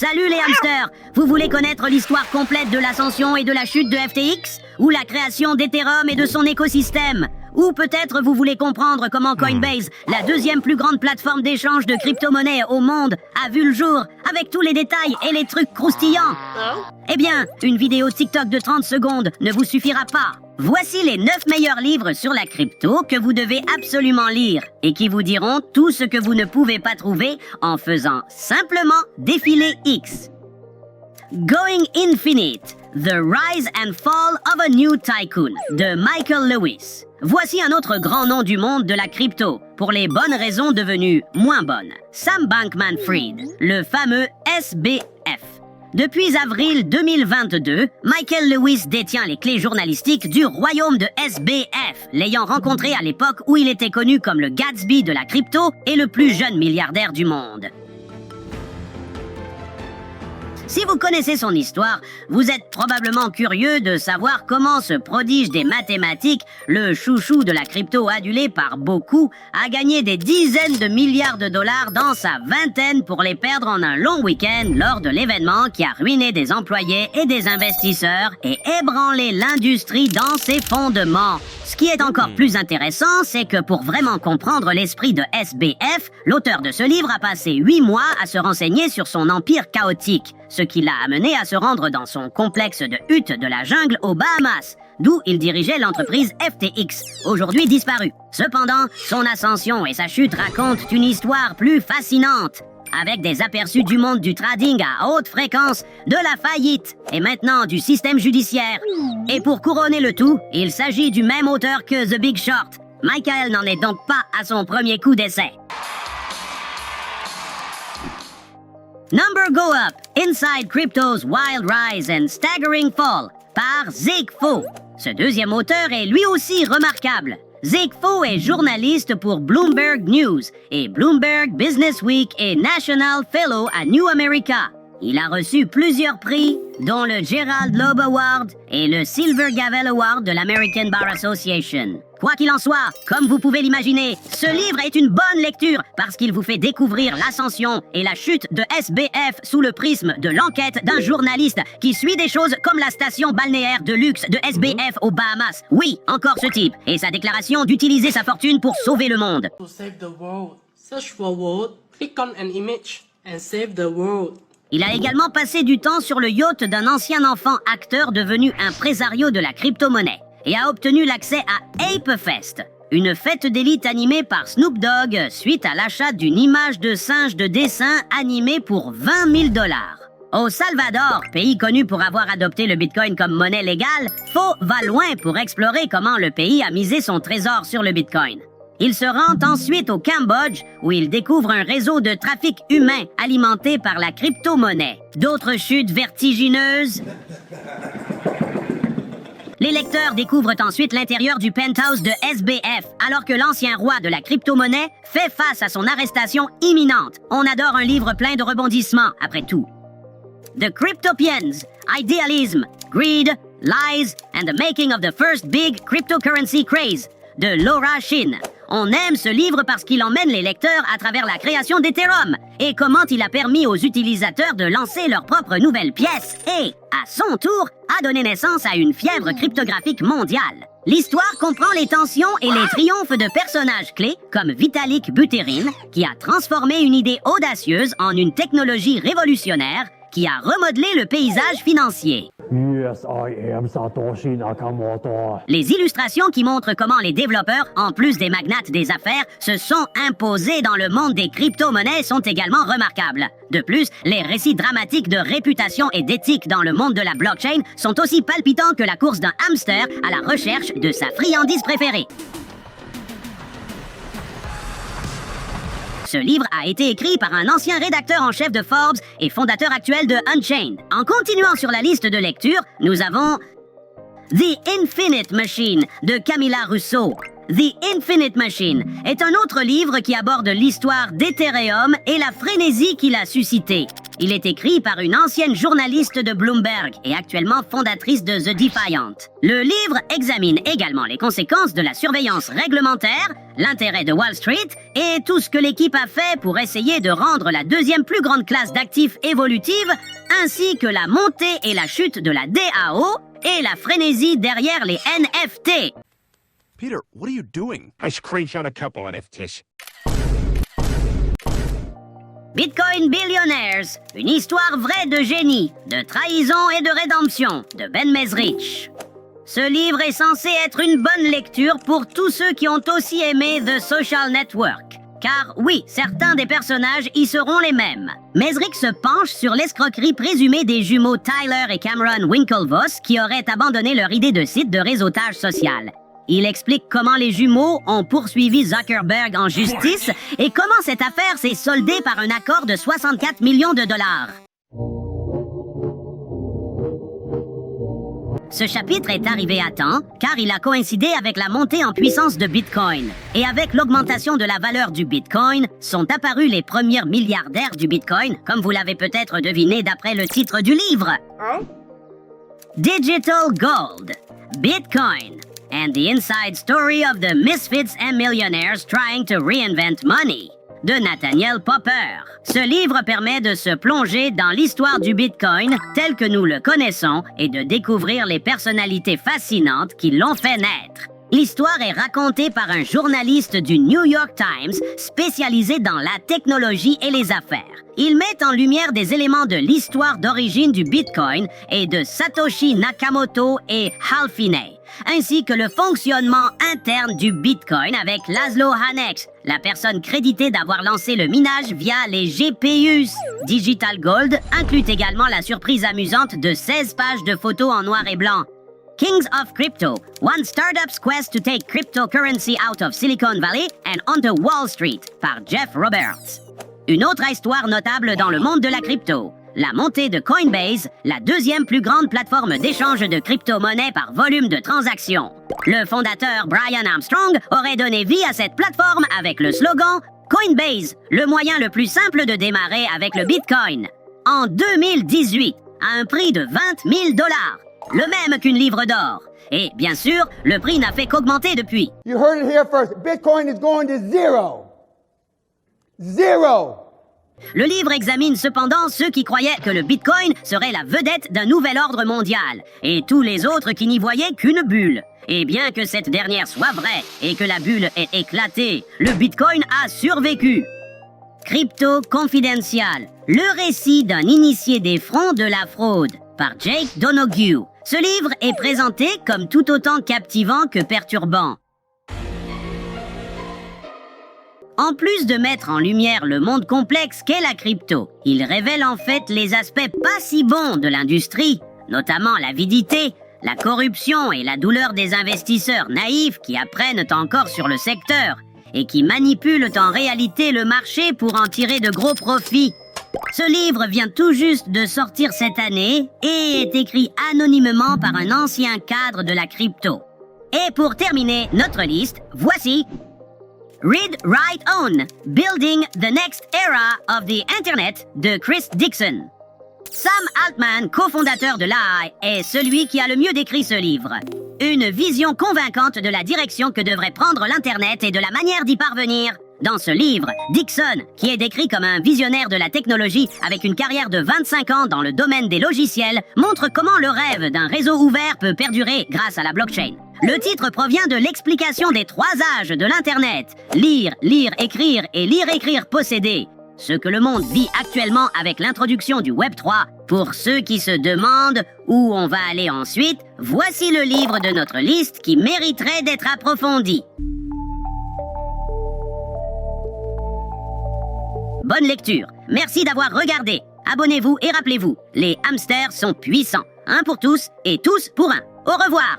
Salut les hamsters! Vous voulez connaître l'histoire complète de l'ascension et de la chute de FTX? Ou la création d'Ethereum et de son écosystème? Ou peut-être vous voulez comprendre comment Coinbase, la deuxième plus grande plateforme d'échange de crypto-monnaies au monde, a vu le jour, avec tous les détails et les trucs croustillants? Eh bien, une vidéo TikTok de 30 secondes ne vous suffira pas. Voici les 9 meilleurs livres sur la crypto que vous devez absolument lire et qui vous diront tout ce que vous ne pouvez pas trouver en faisant simplement défiler X. Going Infinite, The Rise and Fall of a New Tycoon de Michael Lewis. Voici un autre grand nom du monde de la crypto, pour les bonnes raisons devenues moins bonnes. Sam Bankman-Fried, le fameux SBF. Depuis avril 2022, Michael Lewis détient les clés journalistiques du royaume de SBF, l'ayant rencontré à l'époque où il était connu comme le Gatsby de la crypto et le plus jeune milliardaire du monde. Si vous connaissez son histoire, vous êtes probablement curieux de savoir comment ce prodige des mathématiques, le chouchou de la crypto adulé par beaucoup, a gagné des dizaines de milliards de dollars dans sa vingtaine pour les perdre en un long week-end lors de l'événement qui a ruiné des employés et des investisseurs et ébranlé l'industrie dans ses fondements. Ce qui est encore plus intéressant, c'est que pour vraiment comprendre l'esprit de SBF, l'auteur de ce livre a passé 8 mois à se renseigner sur son empire chaotique, ce qui l'a amené à se rendre dans son complexe de huttes de la jungle aux Bahamas, d'où il dirigeait l'entreprise FTX, aujourd'hui disparue. Cependant, son ascension et sa chute racontent une histoire plus fascinante, avec des aperçus du monde du trading à haute fréquence, de la faillite et maintenant du système judiciaire. Et pour couronner le tout, il s'agit du même auteur que The Big Short. Michael n'en est donc pas à son premier coup d'essai. Number Go Up, Inside Crypto's Wild Rise and Staggering Fall, par Zig Faux. Ce deuxième auteur est lui aussi remarquable. Zig Faux est journaliste pour Bloomberg News et Bloomberg Business Week et National Fellow à New America. Il a reçu plusieurs prix, dont le Gerald Loeb Award et le Silver Gavel Award de l'American Bar Association. Quoi qu'il en soit, comme vous pouvez l'imaginer, ce livre est une bonne lecture parce qu'il vous fait découvrir l'ascension et la chute de SBF sous le prisme de l'enquête d'un journaliste qui suit des choses comme la station balnéaire de luxe de SBF aux Bahamas. Oui, encore ce type. Et sa déclaration d'utiliser sa fortune pour sauver le monde. To save the world, search for world, click on an image and save the world. Il a également passé du temps sur le yacht d'un ancien enfant acteur devenu un présario de la crypto-monnaie et a obtenu l'accès à ApeFest, une fête d'élite animée par Snoop Dogg suite à l'achat d'une image de singe de dessin animée pour 20 000 $. Au Salvador, pays connu pour avoir adopté le Bitcoin comme monnaie légale, Faux va loin pour explorer comment le pays a misé son trésor sur le Bitcoin. Il se rend ensuite au Cambodge, où il découvre un réseau de trafic humain alimenté par la crypto-monnaie. D'autres chutes vertigineuses. Les lecteurs découvrent ensuite l'intérieur du penthouse de SBF, alors que l'ancien roi de la crypto-monnaie fait face à son arrestation imminente. On adore un livre plein de rebondissements, après tout. The Cryptopians, Idealism, Greed, Lies, and the Making of the First Big Cryptocurrency Craze, de Laura Shin. On aime ce livre parce qu'il emmène les lecteurs à travers la création d'Ethereum et comment il a permis aux utilisateurs de lancer leurs propres nouvelles pièces et, à son tour, a donné naissance à une fièvre cryptographique mondiale. L'histoire comprend les tensions et les triomphes de personnages clés comme Vitalik Buterin, qui a transformé une idée audacieuse en une technologie révolutionnaire qui a remodelé le paysage financier. Yes, I am Satoshi Nakamoto. Les illustrations qui montrent comment les développeurs, en plus des magnates des affaires, se sont imposés dans le monde des crypto-monnaies sont également remarquables. De plus, les récits dramatiques de réputation et d'éthique dans le monde de la blockchain sont aussi palpitants que la course d'un hamster à la recherche de sa friandise préférée. Ce livre a été écrit par un ancien rédacteur en chef de Forbes et fondateur actuel de Unchained. En continuant sur la liste de lecture, nous avons The Infinite Machine de Camilla Russo. The Infinite Machine est un autre livre qui aborde l'histoire d'Ethereum et la frénésie qu'il a suscitée. Il est écrit par une ancienne journaliste de Bloomberg et actuellement fondatrice de The Defiant. Le livre examine également les conséquences de la surveillance réglementaire, l'intérêt de Wall Street et tout ce que l'équipe a fait pour essayer de rendre la deuxième plus grande classe d'actifs évolutive, ainsi que la montée et la chute de la DAO et la frénésie derrière les NFT. Peter, what are you doing? I screenshot a couple NFTs. Bitcoin Billionaires, une histoire vraie de génie, de trahison et de rédemption, de Ben Mezrich. Ce livre est censé être une bonne lecture pour tous ceux qui ont aussi aimé The Social Network. Car oui, certains des personnages y seront les mêmes. Mezrich se penche sur l'escroquerie présumée des jumeaux Tyler et Cameron Winklevoss qui auraient abandonné leur idée de site de réseautage social. Il explique comment les jumeaux ont poursuivi Zuckerberg en justice et comment cette affaire s'est soldée par un accord de 64 millions de dollars. Ce chapitre est arrivé à temps car il a coïncidé avec la montée en puissance de Bitcoin. Et avec l'augmentation de la valeur du Bitcoin, sont apparus les premiers milliardaires du Bitcoin, comme vous l'avez peut-être deviné d'après le titre du livre. Digital Gold, Bitcoin, and the Inside Story of the Misfits and Millionaires Trying to Reinvent Money, de Nathaniel Popper. Ce livre permet de se plonger dans l'histoire du Bitcoin tel que nous le connaissons et de découvrir les personnalités fascinantes qui l'ont fait naître. L'histoire est racontée par un journaliste du New York Times spécialisé dans la technologie et les affaires. Il met en lumière des éléments de l'histoire d'origine du Bitcoin et de Satoshi Nakamoto et Hal Finney, ainsi que le fonctionnement interne du Bitcoin avec Laszlo Hanex, la personne créditée d'avoir lancé le minage via les GPUs. Digital Gold inclut également la surprise amusante de 16 pages de photos en noir et blanc. Kings of Crypto, One Startup's Quest to Take Cryptocurrency Out of Silicon Valley and Onto Wall Street, par Jeff Roberts. Une autre histoire notable dans le monde de la crypto, la montée de Coinbase, la deuxième plus grande plateforme d'échange de crypto-monnaies par volume de transactions. Le fondateur Brian Armstrong aurait donné vie à cette plateforme avec le slogan « Coinbase, le moyen le plus simple de démarrer avec le Bitcoin » en 2018, à un prix de 20 000 $, le même qu'une livre d'or. Et bien sûr, le prix n'a fait qu'augmenter depuis. You heard it here first. Bitcoin is going to zero. Zero. Le livre examine cependant ceux qui croyaient que le Bitcoin serait la vedette d'un nouvel ordre mondial, et tous les autres qui n'y voyaient qu'une bulle. Et bien que cette dernière soit vraie, et que la bulle ait éclaté, le Bitcoin a survécu. Crypto Confidential, le récit d'un initié des fronts de la fraude, par Jake Donoghue. Ce livre est présenté comme tout autant captivant que perturbant. En plus de mettre en lumière le monde complexe qu'est la crypto, il révèle en fait les aspects pas si bons de l'industrie, notamment l'avidité, la corruption et la douleur des investisseurs naïfs qui apprennent encore sur le secteur et qui manipulent en réalité le marché pour en tirer de gros profits. Ce livre vient tout juste de sortir cette année et est écrit anonymement par un ancien cadre de la crypto. Et pour terminer notre liste, voici Read, Write, Own, Building the Next Era of the Internet de Chris Dixon. Sam Altman, cofondateur de l'AI, est celui qui a le mieux décrit ce livre. Une vision convaincante de la direction que devrait prendre l'Internet et de la manière d'y parvenir. Dans ce livre, Dixon, qui est décrit comme un visionnaire de la technologie avec une carrière de 25 ans dans le domaine des logiciels, montre comment le rêve d'un réseau ouvert peut perdurer grâce à la blockchain. Le titre provient de l'explication des 3 âges de l'Internet. Lire, lire, écrire et lire, écrire, posséder. Ce que le monde vit actuellement avec l'introduction du Web 3. Pour ceux qui se demandent où on va aller ensuite, voici le livre de notre liste qui mériterait d'être approfondi. Bonne lecture. Merci d'avoir regardé. Abonnez-vous et rappelez-vous, les hamsters sont puissants. Un pour tous et tous pour un. Au revoir.